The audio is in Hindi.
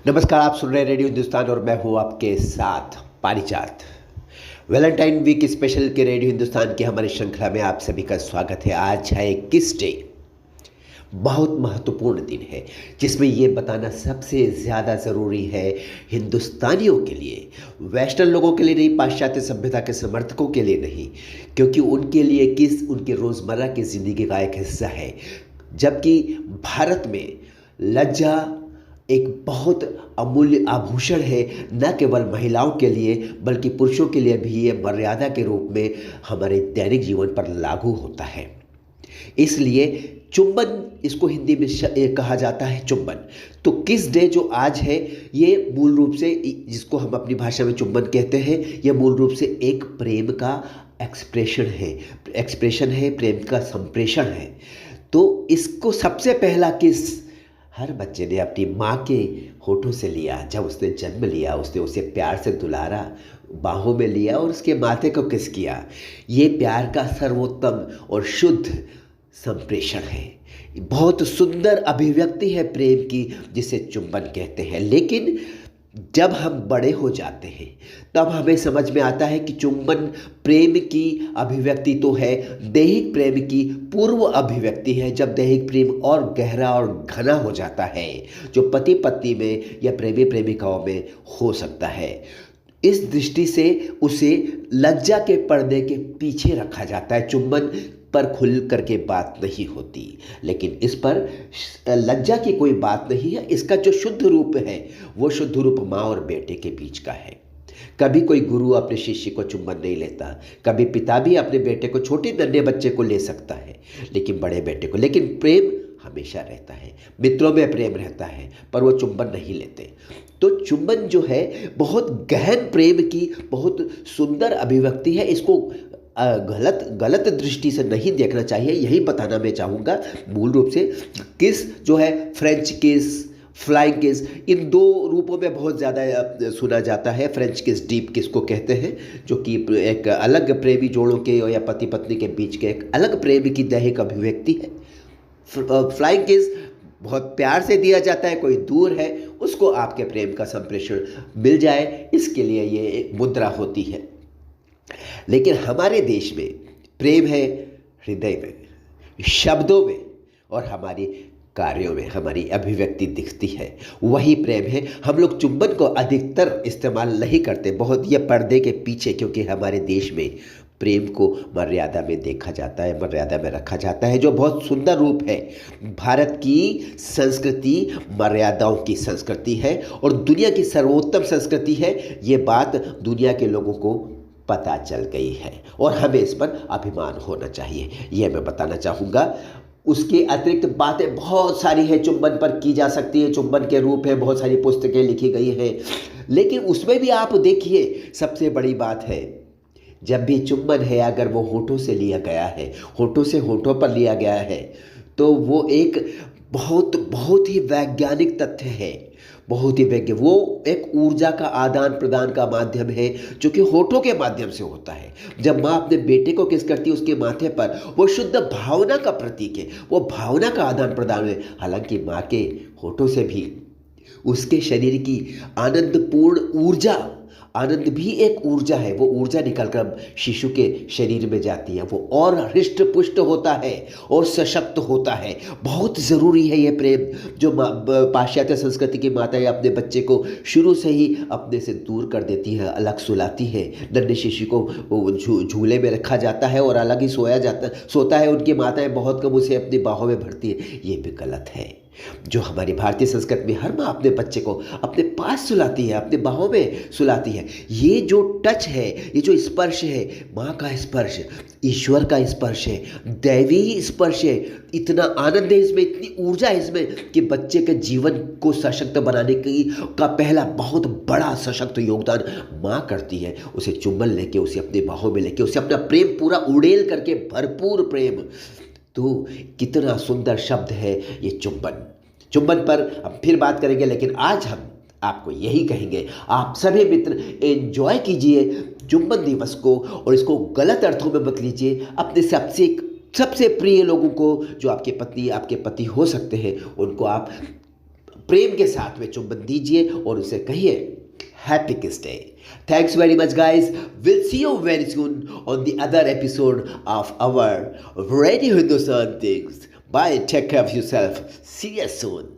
नमस्कार, आप सुन रहे हैं रेडियो हिंदुस्तान और मैं हूं आपके साथ पारिजात। वैलेंटाइन वीक स्पेशल के रेडियो हिंदुस्तान की हमारी श्रृंखला में आप सभी का स्वागत है। आज है किस डे, बहुत महत्वपूर्ण दिन है जिसमें ये बताना सबसे ज़्यादा ज़रूरी है हिंदुस्तानियों के लिए, वेस्टर्न लोगों के लिए नहीं, पाश्चात्य सभ्यता के समर्थकों के लिए नहीं, क्योंकि उनके लिए किस उनके रोज़मर्रा की ज़िंदगी का एक हिस्सा है। जबकि भारत में लज्जा एक बहुत अमूल्य आभूषण है, न केवल महिलाओं के लिए बल्कि पुरुषों के लिए भी ये मर्यादा के रूप में हमारे दैनिक जीवन पर लागू होता है। इसलिए चुंबन, इसको हिंदी में कहा जाता है चुंबन। तो किस डे जो आज है, ये मूल रूप से, जिसको हम अपनी भाषा में चुंबन कहते हैं, ये मूल रूप से एक प्रेम का एक्सप्रेशन है, प्रेम का संप्रेषण है। तो इसको सबसे पहला किस हर बच्चे ने अपनी माँ के होठों से लिया। जब उसने जन्म लिया, उसने उसे प्यार से दुलारा, बाहों में लिया और उसके माथे को किस किया। ये प्यार का सर्वोत्तम और शुद्ध संप्रेषण है, बहुत सुंदर अभिव्यक्ति है प्रेम की, जिसे चुंबन कहते हैं। लेकिन जब हम बड़े हो जाते हैं तब हमें समझ में आता है कि चुंबन प्रेम की अभिव्यक्ति तो है, दैहिक प्रेम की पूर्व अभिव्यक्ति है। जब दैहिक प्रेम और गहरा और घना हो जाता है, जो पति पत्नी में या प्रेमी प्रेमिकाओं में हो सकता है, इस दृष्टि से उसे लज्जा के पर्दे के पीछे रखा जाता है। चुंबन पर खुल करके बात नहीं होती, लेकिन इस पर लज्जा की कोई बात नहीं है। इसका जो शुद्ध रूप है वो शुद्ध रूप माँ और बेटे के बीच का है। कभी कोई गुरु अपने शिष्य को चुंबन नहीं लेता, कभी पिता भी अपने बेटे को, छोटे नन्हे बच्चे को ले सकता है, लेकिन बड़े बेटे को, लेकिन प्रेम हमेशा रहता है। मित्रों में प्रेम रहता है पर वो चुंबन नहीं लेते। तो चुंबन जो है बहुत गहन प्रेम की बहुत सुंदर अभिव्यक्ति है। इसको गलत दृष्टि से नहीं देखना चाहिए, यही बताना मैं चाहूँगा। मूल रूप से किस जो है, फ्रेंच किस, फ्लाइंग किस, इन दो रूपों में बहुत ज़्यादा सुना जाता है। फ्रेंच किस डीप किस को कहते हैं, जो कि एक अलग प्रेमी जोड़ों के या पति पत्नी के बीच के एक अलग प्रेम की दैहिक अभिव्यक्ति है। फ्लाइंग किस बहुत प्यार से दिया जाता है, कोई दूर है उसको आपके प्रेम का संप्रेषण मिल जाए, इसके लिए ये एक मुद्रा होती है। लेकिन हमारे देश में प्रेम है हृदय में, शब्दों में और हमारी कार्यों में हमारी अभिव्यक्ति दिखती है, वही प्रेम है। हम लोग चुंबन को अधिकतर इस्तेमाल नहीं करते, बहुत ये पर्दे के पीछे, क्योंकि हमारे देश में प्रेम को मर्यादा में देखा जाता है, मर्यादा में रखा जाता है, जो बहुत सुंदर रूप है। भारत की संस्कृति मर्यादाओं की संस्कृति है और दुनिया की सर्वोत्तम संस्कृति है। ये बात दुनिया के लोगों को पता चल गई है और हमें इस पर अभिमान होना चाहिए, यह मैं बताना चाहूँगा। उसके अतिरिक्त बातें बहुत सारी हैं, चुंबन पर की जा सकती है, चुंबन के रूप है, बहुत सारी पुस्तकें लिखी गई हैं। लेकिन उसमें भी आप देखिए, सबसे बड़ी बात है, जब भी चुंबन है, अगर वो होठों से लिया गया है, होठों से होठों पर लिया गया है, तो वो एक बहुत ही वैज्ञानिक तथ्य है, बहुत ही वो एक ऊर्जा का आदान प्रदान का माध्यम है, जो कि होठों के माध्यम से होता है। जब माँ अपने बेटे को किस करती है उसके माथे पर, वो शुद्ध भावना का प्रतीक है, वो भावना का आदान प्रदान है। हालांकि माँ के होठों से भी उसके शरीर की आनंदपूर्ण ऊर्जा, आनंद भी एक ऊर्जा है, वो ऊर्जा निकलकर शिशु के शरीर में जाती है, वो और हृष्ट पुष्ट होता है और सशक्त होता है। बहुत ज़रूरी है ये प्रेम, जो पाश्चात्य संस्कृति की माताएं अपने बच्चे को शुरू से ही अपने से दूर कर देती है, अलग सुलाती है। नन्हे शिशु को झूले में रखा जाता है और अलग ही सोता है। उनकी माताएं बहुत कम उसे अपनी बाहों में भरती है, ये भी गलत है। जो हमारी भारतीय संस्कृति में हर माँ अपने बच्चे को अपने पास सुलाती है, अपने बाहों में सुलाती है। ये जो टच है, ये जो स्पर्श है, माँ का स्पर्श, ईश्वर का स्पर्श है, दैवी स्पर्श है, इतना आनंद है इसमें, इतनी ऊर्जा है इसमें कि बच्चे के जीवन को सशक्त बनाने का पहला बहुत बड़ा सशक्त योगदान माँ करती है। उसे चुंबन लेके, उसे अपने बाहों में लेके, उसे अपना प्रेम पूरा उड़ेल करके, भरपूर प्रेम। तो कितना सुंदर शब्द है ये चुंबन। चुंबन पर हम फिर बात करेंगे, लेकिन आज हम आपको यही कहेंगे, आप सभी मित्र एंजॉय कीजिए चुंबन दिवस को और इसको गलत अर्थों में मत लीजिए। अपने सबसे प्रिय लोगों को, जो आपके पत्नी आपके पति हो सकते हैं, उनको आप प्रेम के साथ में चुंबन दीजिए और उसे कहिए हैप्पी किस day. Thanks very much, guys. We'll see you very soon on the other episode of our Radio Hindustan Things. Bye. Take care of yourself. See you soon.